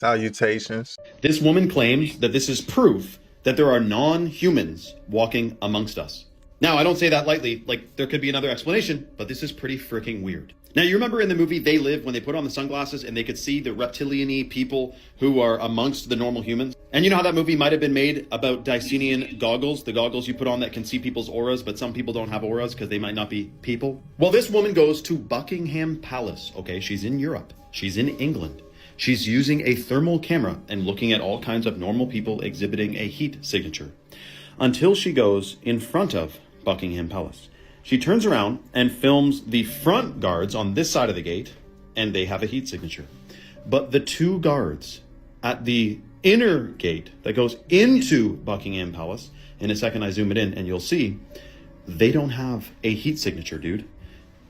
Salutations. This woman claims that this is proof that there are non-humans walking amongst us. Now, I don't say that lightly, like there could be another explanation, but this is pretty freaking weird. Now, you remember in the movie They Live when they put on the sunglasses and they could see the reptilian-y people who are amongst the normal humans? And you know how that movie might have been made about Dicenian goggles, the goggles you put on that can see people's auras, but some people don't have auras because they might not be people? Well, this woman goes to Buckingham Palace, okay? She's in Europe. She's in England. She's using a thermal camera and looking at all kinds of normal people exhibiting a heat signature until she goes in front of Buckingham Palace. She turns around and films the front guards on this side of the gate, and they have a heat signature. But the two guards at the inner gate that goes into Buckingham Palace, in a second I zoom it in and you'll see, they don't have a heat signature, dude.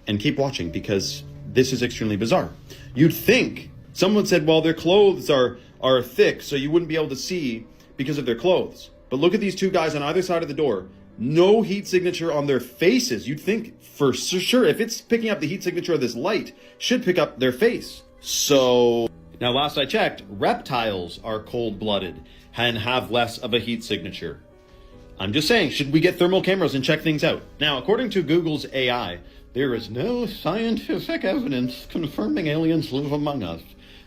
And keep watching because this is extremely bizarre. You'd think someone said, well, their clothes are thick, so you wouldn't be able to see because of their clothes. But look at these two guys on either side of the door. No heat signature on their faces. You'd think for sure, if it's picking up the heat signature of this light, should pick up their face. So, now last I checked, reptiles are cold-blooded and have less of a heat signature. I'm just saying, should we get thermal cameras and check things out? Now, according to Google's AI, there is no scientific evidence confirming aliens live among us.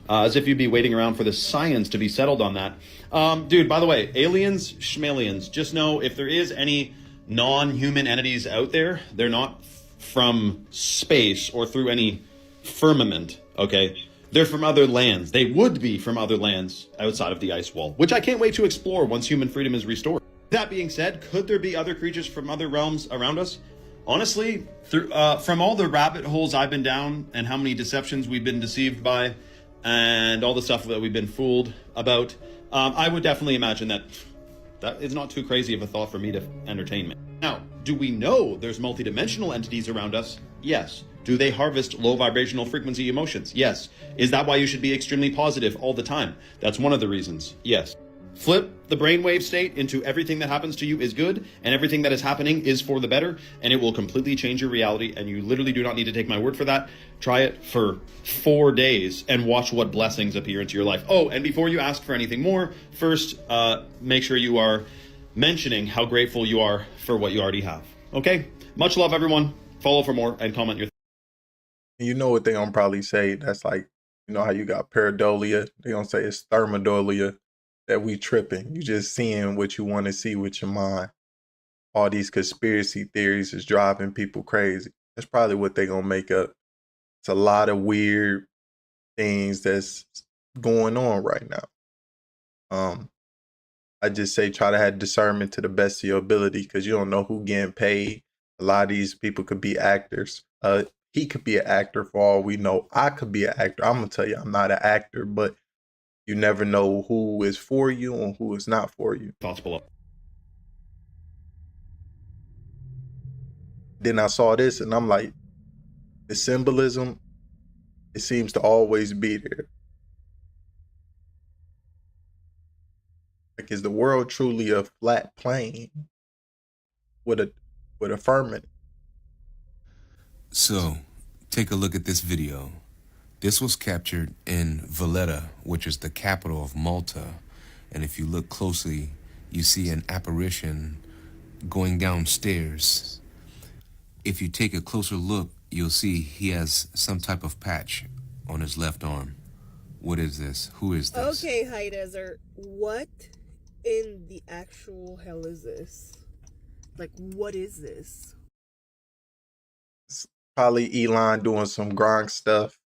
As if you'd be waiting around for the science to be settled on that. Dude, by the way, aliens, schmalians, just know if there is any non-human entities out there, they're not from space or through any firmament, okay? They're from other lands. They would be from other lands outside of the ice wall, which I can't wait to explore once human freedom is restored. That being said, could there be other creatures from other realms around us? Honestly, from all the rabbit holes I've been down and how many deceptions we've been deceived by and all the stuff that we've been fooled about, I would definitely imagine that is not too crazy of a thought for me to entertain. Now, do we know there's multidimensional entities around us? Yes. Do they harvest low vibrational frequency emotions? Yes. Is that why you should be extremely positive all the time? That's one of the reasons. Yes. Flip the brainwave state into everything that happens to you is good and everything that is happening is for the better, and it will completely change your reality, and you literally do not need to take my word for that. Try it for 4 days and watch what blessings appear into your life. Oh, and before you ask for anything more, first make sure you are mentioning how grateful you are for what you already have. Okay? Much love, everyone. Follow for more and comment your You know what they gonna probably say? That's like, you know how you got pareidolia? They gonna say it's thermodolia, that we tripping. You just seeing what you want to see with your mind. All these conspiracy theories is driving people crazy. That's probably what they gonna make up. It's a lot of weird things that's going on right now. I just say try to have discernment to the best of your ability because you don't know who getting paid. A lot of these people could be actors. He could be an actor for all we know. I could be an actor. I'm gonna tell you I'm not an actor, but you never know who is for you and who is not for you. thoughts below. Then I saw this and I'm like, the symbolism, it seems to always be there. Like, is the world truly a flat plane with a firmament? So, take a look at this video. This was captured in Valletta, which is the capital of Malta. And if you look closely, you see an apparition going downstairs. If you take a closer look, you'll see he has some type of patch on his left arm. What is this? Who is this? Okay, High Desert, what in the actual hell is this? Like, what is this? It's probably Elon doing some Gronk stuff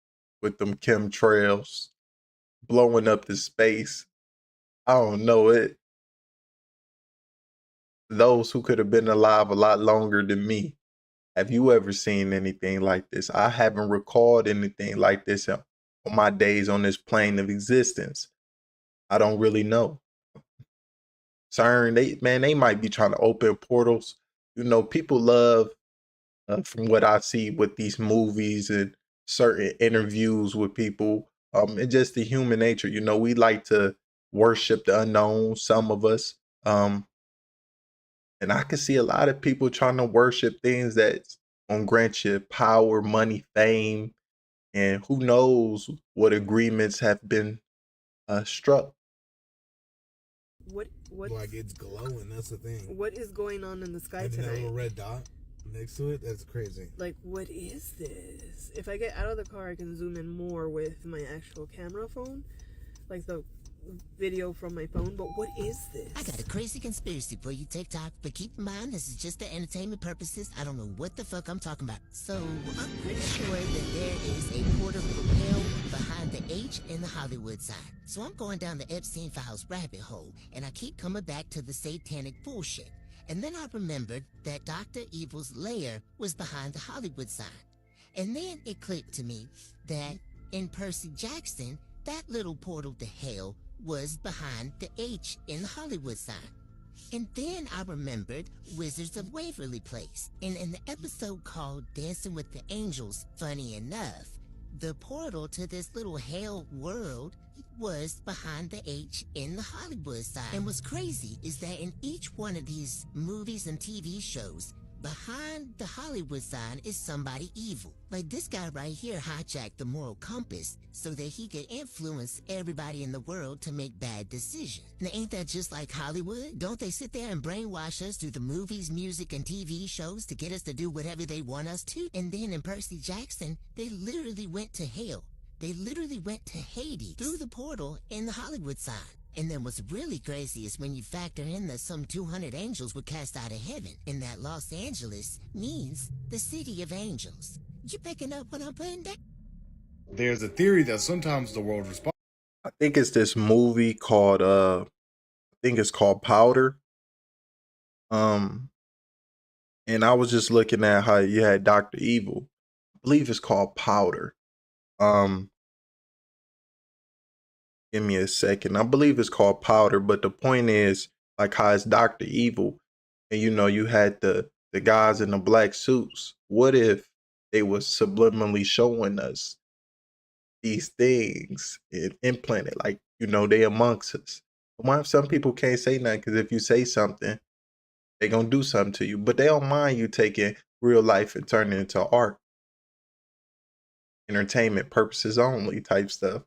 with them chemtrails, blowing up the space. I don't know it. Those who could have been alive a lot longer than me. Have you ever seen anything like this? I haven't recalled anything like this on my days on this plane of existence. I don't really know. CERN, they might be trying to open portals. You know, people love, from what I see with these movies and certain interviews with people, and just the human nature. You know, we like to worship the unknown, some of us. And I can see a lot of people trying to worship things that gonna grant you power, money, fame, and who knows what agreements have been struck. What Like it's glowing. That's the thing. what is going on in the sky And then that tonight? little red dot next to it. That's crazy. Like, what is this? If I get out of the car, I can zoom in more with my actual camera phone, like the video from my phone. But what is this? I got a crazy conspiracy for you, TikTok, but keep in mind this is just for entertainment purposes. I don't know what the fuck I'm talking about. So, I'm pretty sure that there is a portal from hell behind the H in the Hollywood sign. So I'm going down the Epstein Files rabbit hole, and I keep coming back to the satanic bullshit. And then I remembered that Dr. Evil's lair was behind the Hollywood sign. And then it clicked to me that in Percy Jackson, that little portal to hell was behind the H in the Hollywood sign. And then I remembered Wizards of Waverly Place. And in the episode called Dancing with the Angels, funny enough, the portal to this little hell world was behind the H in the Hollywood sign. And what's crazy is that in each one of these movies and TV shows, behind the Hollywood sign is somebody evil. Like this guy right here hijacked the moral compass so that he could influence everybody in the world to make bad decisions. Now ain't that just like Hollywood? Don't they sit there and brainwash us through the movies, music, and TV shows to get us to do whatever they want us to? And then in Percy Jackson, they literally went to hell. They literally went to Hades through the portal in the Hollywood sign. And then what's really crazy is when you factor in that some 200 angels were cast out of heaven, and that Los Angeles means the city of angels. You picking up what I'm putting down? There's a theory that sometimes the world responds. I think it's this movie called I think it's called Powder. And I was just looking at how you had Dr. Evil. I believe it's called Powder. Give me a second. I believe it's called Powder, but the point is like how it's Dr. Evil, and you had the guys in the black suits. What if they was subliminally showing us these things and implanted, like they amongst us? Why some people can't say nothing? Because if you say something, they gonna do something to you. But they don't mind you taking real life and turning it into art, entertainment purposes only type stuff.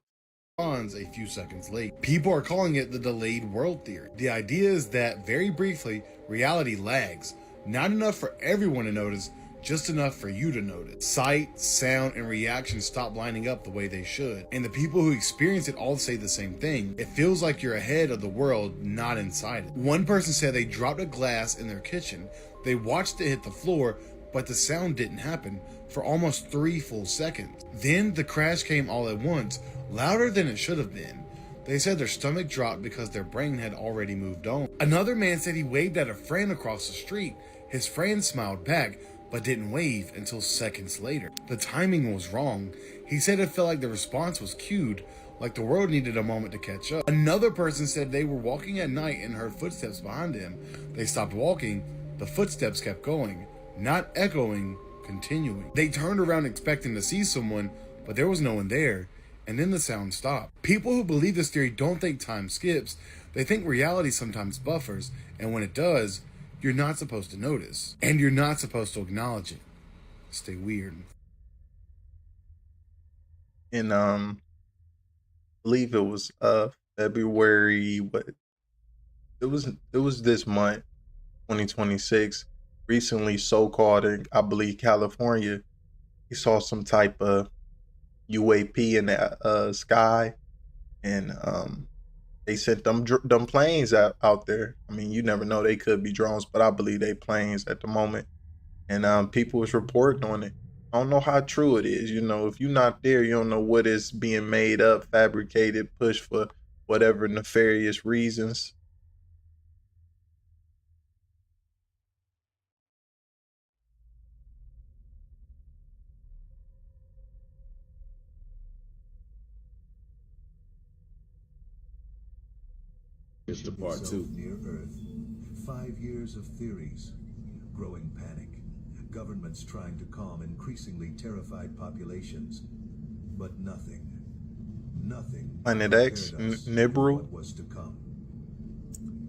A few seconds late. People are calling it the delayed world theory. The idea is that, very briefly, reality lags. Not enough for everyone to notice, just enough for you to notice. Sight, sound, and reaction stop lining up the way they should. And the people who experience it all say the same thing. It feels like you're ahead of the world, not inside it. One person said they dropped a glass in their kitchen. They watched it hit the floor, but the sound didn't happen for almost 3 full seconds. Then the crash came all at once, louder than it should have been. They said their stomach dropped because their brain had already moved on. Another man said he waved at a friend across the street. His friend smiled back, but didn't wave until seconds later. The timing was wrong. He said it felt like the response was cued, like the world needed a moment to catch up. Another person said they were walking at night and heard footsteps behind them. They stopped walking. The footsteps kept going, not echoing, continuing. They turned around expecting to see someone, but there was no one there. And then the sound stopped. People who believe this theory don't think time skips. They think reality sometimes buffers, and when it does, you're not supposed to notice. And you're not supposed to acknowledge it. Stay weird. And I believe it was February, but it was this month, 2026. Recently, so-called in, I believe, California, he saw some type of UAP in the sky, and they sent them planes out there. I mean, you never know, they could be drones, but I believe they planes at the moment. And people was reporting on it. I don't know how true it is. If you're not there, you don't know what is being made up, fabricated, pushed for whatever nefarious reasons. It's the part 2. Near Earth. 5 years of theories. Growing panic. Governments trying to calm increasingly terrified populations. But nothing. Nothing. Planet X, Nibiru. What was to come.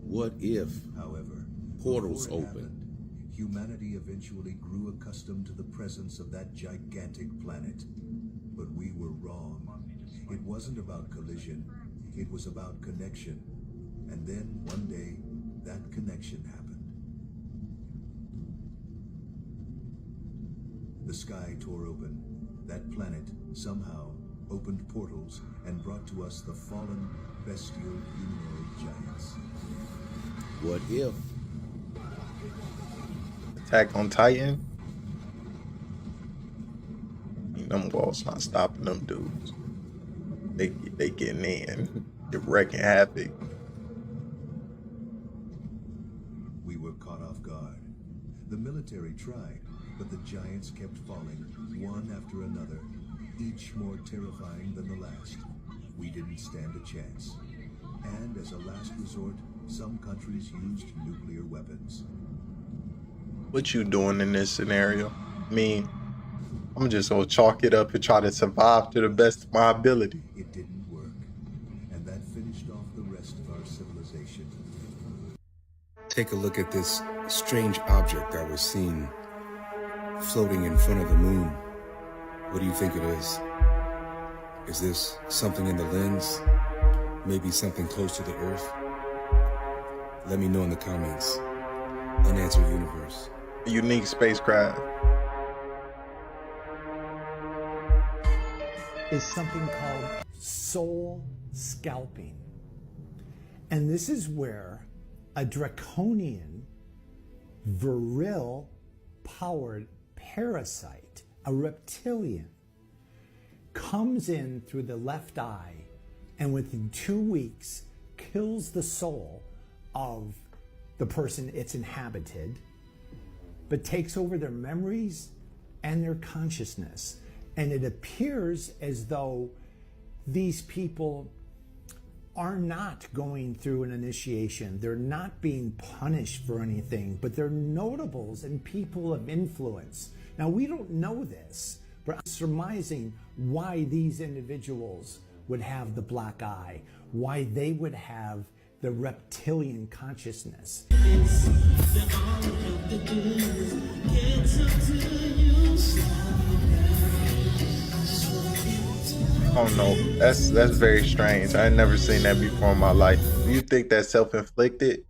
What if However, portals before it open? happened, humanity eventually grew accustomed to the presence of that gigantic planet. But we were wrong. It wasn't about collision. It was about connection. And then one day, that connection happened. The sky tore open. That planet somehow opened portals and brought to us the fallen, bestial humanoid giants. What if? Attack on Titan. Them walls not stopping them dudes. They getting in. They're wrecking havoc. We were caught off guard. The military tried, but the giants kept falling, one after another, each more terrifying than the last. We didn't stand a chance. And as a last resort, some countries used nuclear weapons. What you doing in this scenario? I mean, I'm just gonna chalk it up and try to survive to the best of my ability. It didn't work. And that finished off the rest of our civilization. Take a look at this strange object that was seen floating in front of the moon. What do you think it is? Is this something in the lens? Maybe something close to the Earth? Let me know in the comments. Unanswered Universe. A unique spacecraft. Is something called soul scalping. And this is where a draconian, viril powered parasite, a reptilian, comes in through the left eye and within 2 weeks kills the soul of the person it's inhabited, but takes over their memories and their consciousness. And it appears as though these people are not going through an initiation. They're not being punished for anything, but they're notables and people of influence. Now, we don't know this, but I'm surmising why these individuals would have the black eye, why they would have the reptilian consciousness. I don't know. That's very strange. I ain't never seen that before in my life. Do you think that's self-inflicted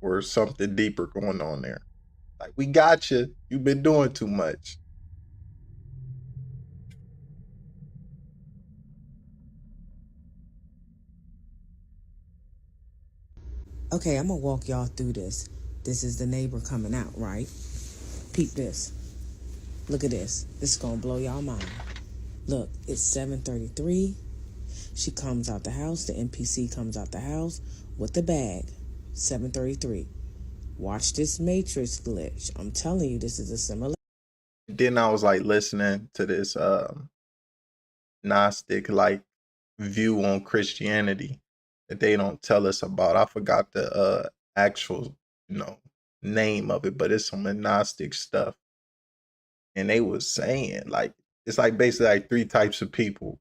or something deeper going on there? Like, we got you. You've been doing too much. Okay, I'm gonna walk y'all through this. This is the neighbor coming out, right? Peep this. Look at this. This is gonna blow y'all mind. Look, it's 7:33. She comes out the house. The NPC comes out the house with the bag. 7:33. Watch this matrix glitch. I'm telling you, this is a similar. Then I was like listening to this Gnostic like view on Christianity that they don't tell us about. I forgot the actual, name of it, but it's some Gnostic stuff. And they was saying like it's like basically like three types of people.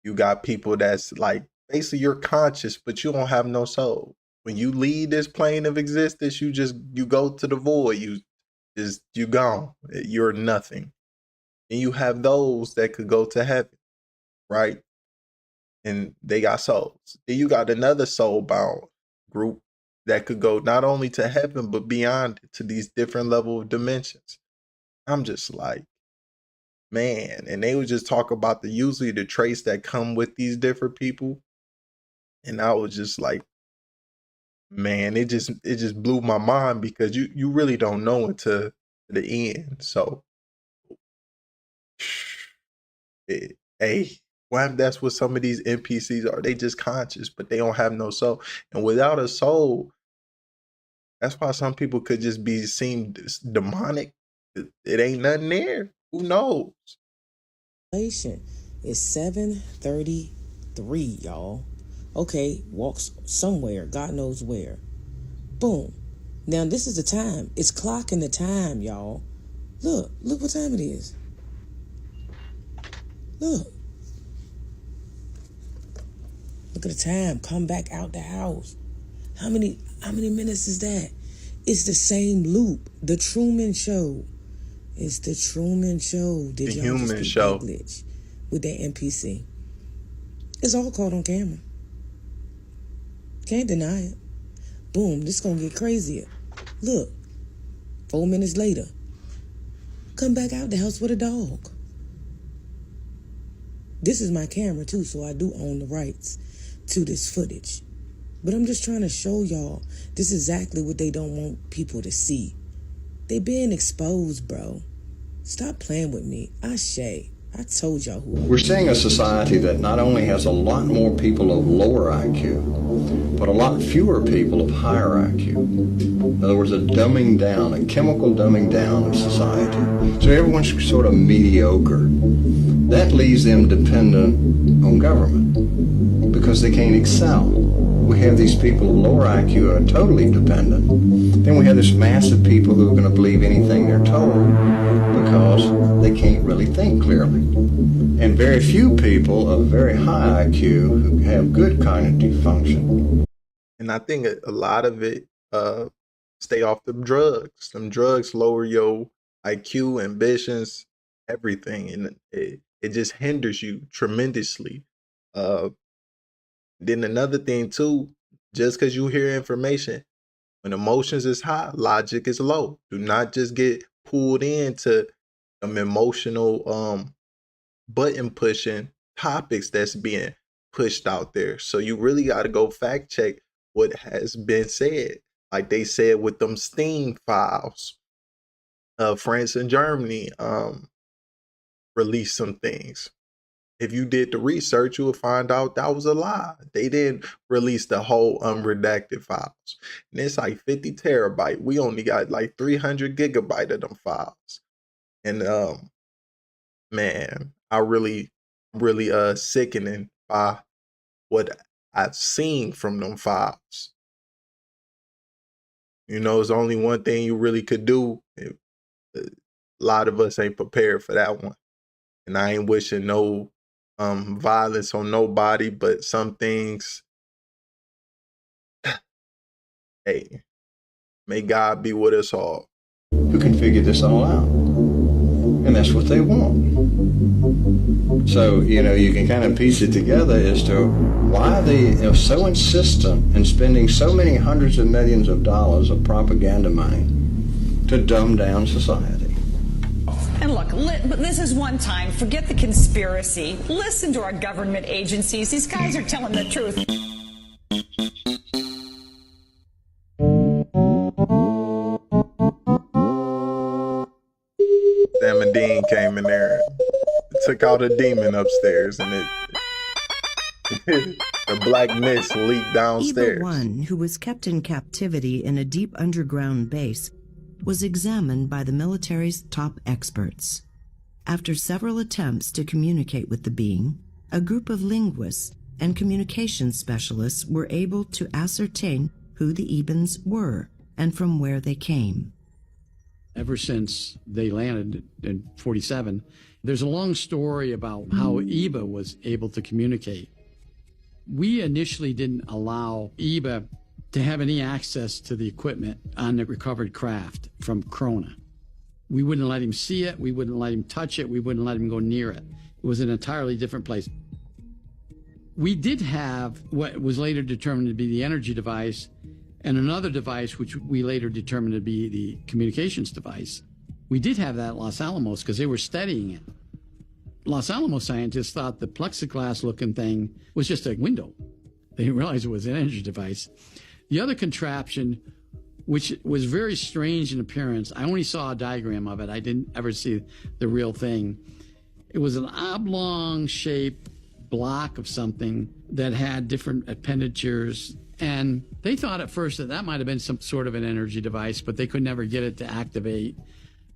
You got people that's like basically you're conscious, but you don't have no soul. When you leave this plane of existence, you go to the void. You gone. You're nothing. And you have those that could go to heaven, right? And they got souls. Then you got another soul bound group that could go not only to heaven but beyond it, to these different level of dimensions. I'm just like, man, and they would just talk about usually the traits that come with these different people. And I was just like, man, it just blew my mind because you really don't know until the end. So hey, that's what some of these NPCs are. They just conscious, but they don't have no soul. And without a soul, that's why some people could just seem demonic. It ain't nothing there. Who knows? It's 7:33, y'all. Okay, walks somewhere, God knows where. Boom. Now this is the time. It's clocking the time, y'all. Look what time it is. Look at the time. Come back out the house. How many minutes is that? It's the same loop. The Truman Show. It's the Truman Show. Did y'all Human just Show glitch with that NPC? It's all caught on camera. Can't deny it. Boom, this gonna get crazier. Look, 4 minutes later, come back out the house with a dog. This is my camera too, so I do own the rights to this footage. But I'm just trying to show y'all this is exactly what they don't want people to see. They being exposed, bro. Stop playing with me. I told y'all who I We're seeing a society that not only has a lot more people of lower IQ, but a lot fewer people of higher IQ. In other words, a dumbing down, a chemical dumbing down of society. So everyone's sort of mediocre. That leaves them dependent on government because they can't excel. We have these people of lower IQ who are totally dependent. Then we have this mass of people who are going to believe anything they're told because they can't really think clearly. And very few people of very high IQ who have good cognitive function. And I think a lot of it, stay off them drugs. Them drugs lower your IQ, ambitions, everything. And it just hinders you tremendously. Then another thing too, just because you hear information, when emotions is high, logic is low. Do not just get pulled into some emotional button pushing topics that's being pushed out there. So you really got to go fact check what has been said. Like they said with them Steam files, France and Germany released some things. If you did the research, you would find out that was a lie. They didn't release the whole unredacted files. And it's like 50 terabyte. We only got like 300 gigabyte of them files. And man, I really sickening by what I've seen from them files. You know, it's only one thing you really could do. A lot of us ain't prepared for that one. And I ain't wishing no violence on nobody, but some things, hey, may God be with us all. Who can figure this all out? And that's what they want. So, you know, you can kind of piece it together as to why they are so insistent in spending so many hundreds of millions of dollars of propaganda money to dumb down society. And look, this is one time. Forget the conspiracy. Listen to our government agencies. These guys are telling the truth. Sam and Dean came in there, took out a demon upstairs, and the black mist leaked downstairs. Eva 1, who was kept in captivity in a deep underground base, was examined by the military's top experts. After several attempts to communicate with the being, a group of linguists and communication specialists were able to ascertain who the Ebans were and from where they came. Ever since they landed in 47, there's a long story about how Eba was able to communicate. We initially didn't allow Eba to have any access to the equipment on the recovered craft from Krona. We wouldn't let him see it, we wouldn't let him touch it, we wouldn't let him go near it. It was an entirely different place. We did have what was later determined to be the energy device and another device which we later determined to be the communications device. We did have that at Los Alamos because they were studying it. Los Alamos scientists thought the plexiglass looking thing was just a window. They didn't realize it was an energy device. The other contraption, which was very strange in appearance, I only saw a diagram of it. I didn't ever see the real thing. It was an oblong shaped block of something that had different appendages. And they thought at first that that might have been some sort of an energy device, but they could never get it to activate.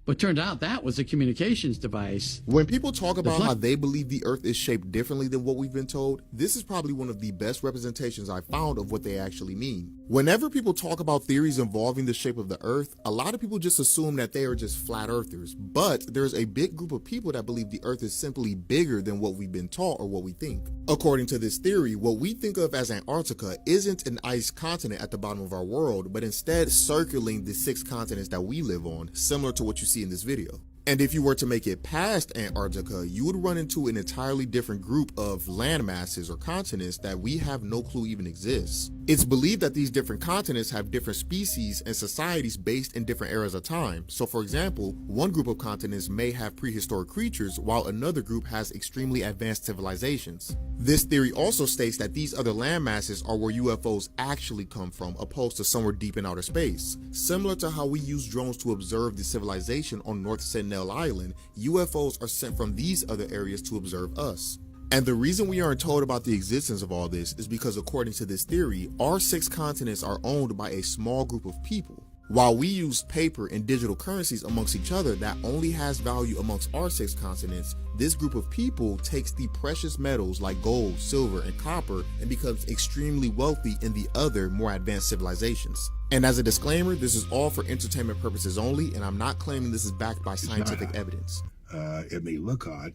But turned out that was a communications device. When people talk about how they believe the earth is shaped differently than what we've been told, this is probably one of the best representations I found of what they actually mean. Whenever people talk about theories involving the shape of the earth, a lot of people just assume that they are just flat earthers. But there's a big group of people that believe the earth is simply bigger than what we've been taught or what we think. According to this theory, what we think of as Antarctica isn't an ice continent at the bottom of our world, but instead circling the 6 continents that we live on, similar to what you see in this video. And if you were to make it past Antarctica, you would run into an entirely different group of land masses or continents that we have no clue even exists. It's believed that these different continents have different species and societies based in different eras of time. So for example, one group of continents may have prehistoric creatures while another group has extremely advanced civilizations. This theory also states that these other land masses are where UFOs actually come from, opposed to somewhere deep in outer space. Similar to how we use drones to observe the civilization on North Sentinel Island, UFOs are sent from these other areas to observe us. And the reason we aren't told about the existence of all this is because according to this theory, our 6 continents are owned by a small group of people. While we use paper and digital currencies amongst each other that only has value amongst our 6 continents, this group of people takes the precious metals like gold, silver, and copper and becomes extremely wealthy in the other, more advanced civilizations. And as a disclaimer, this is all for entertainment purposes only, and I'm not claiming this is backed by scientific evidence. It may look hot,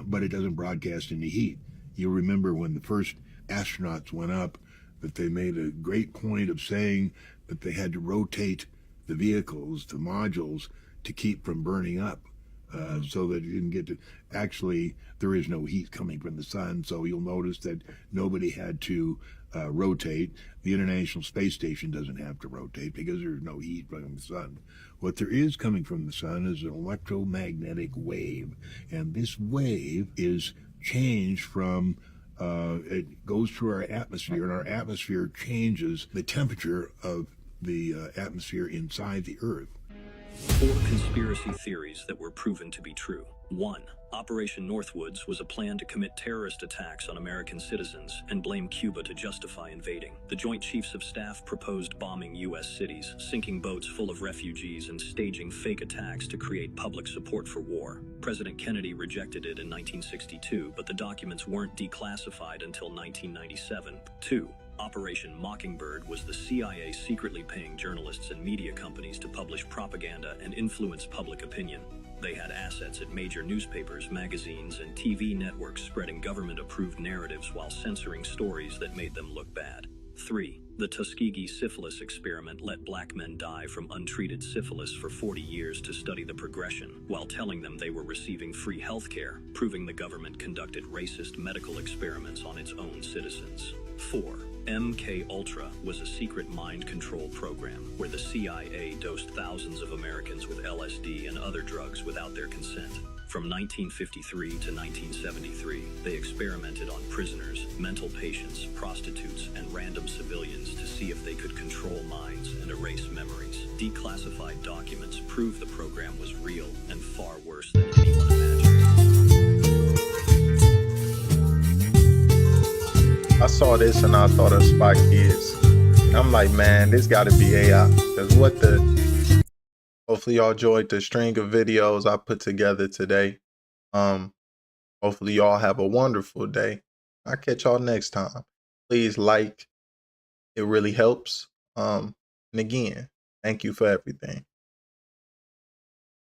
but it doesn't broadcast any heat. You'll remember when the first astronauts went up, that they made a great point of saying that they had to rotate the vehicles, the modules, to keep from burning up, so that you didn't get to, actually, there is no heat coming from the sun, so you'll notice that nobody had to rotate. The International Space Station doesn't have to rotate because there's no heat from the sun. What there is coming from the sun is an electromagnetic wave, and this wave is changed from it goes through our atmosphere, and our atmosphere changes the temperature of the atmosphere inside the Earth. 4 conspiracy theories that were proven to be true. 1. Operation Northwoods was a plan to commit terrorist attacks on American citizens and blame Cuba to justify invading. The Joint Chiefs of Staff proposed bombing U.S. cities, sinking boats full of refugees, and staging fake attacks to create public support for war. President Kennedy rejected it in 1962, but the documents weren't declassified until 1997. 2. Operation Mockingbird was the CIA secretly paying journalists and media companies to publish propaganda and influence public opinion. They had assets at major newspapers, magazines, and TV networks spreading government-approved narratives while censoring stories that made them look bad. 3. The Tuskegee syphilis experiment let black men die from untreated syphilis for 40 years to study the progression, while telling them they were receiving free health care, proving the government conducted racist medical experiments on its own citizens. 4. MK-Ultra was a secret mind control program where the CIA dosed thousands of Americans with LSD and other drugs without their consent. From 1953 to 1973, they experimented on prisoners, mental patients, prostitutes, and random civilians to see if they could control minds and erase memories. Declassified documents prove the program was real and far worse than anyone imagined. I saw this and I thought of Spy Kids. And I'm like, man, this gotta be AI. Because what the... Hopefully y'all enjoyed the string of videos I put together today. Hopefully y'all have a wonderful day. I'll catch y'all next time. Please like. It really helps. And again, thank you for everything.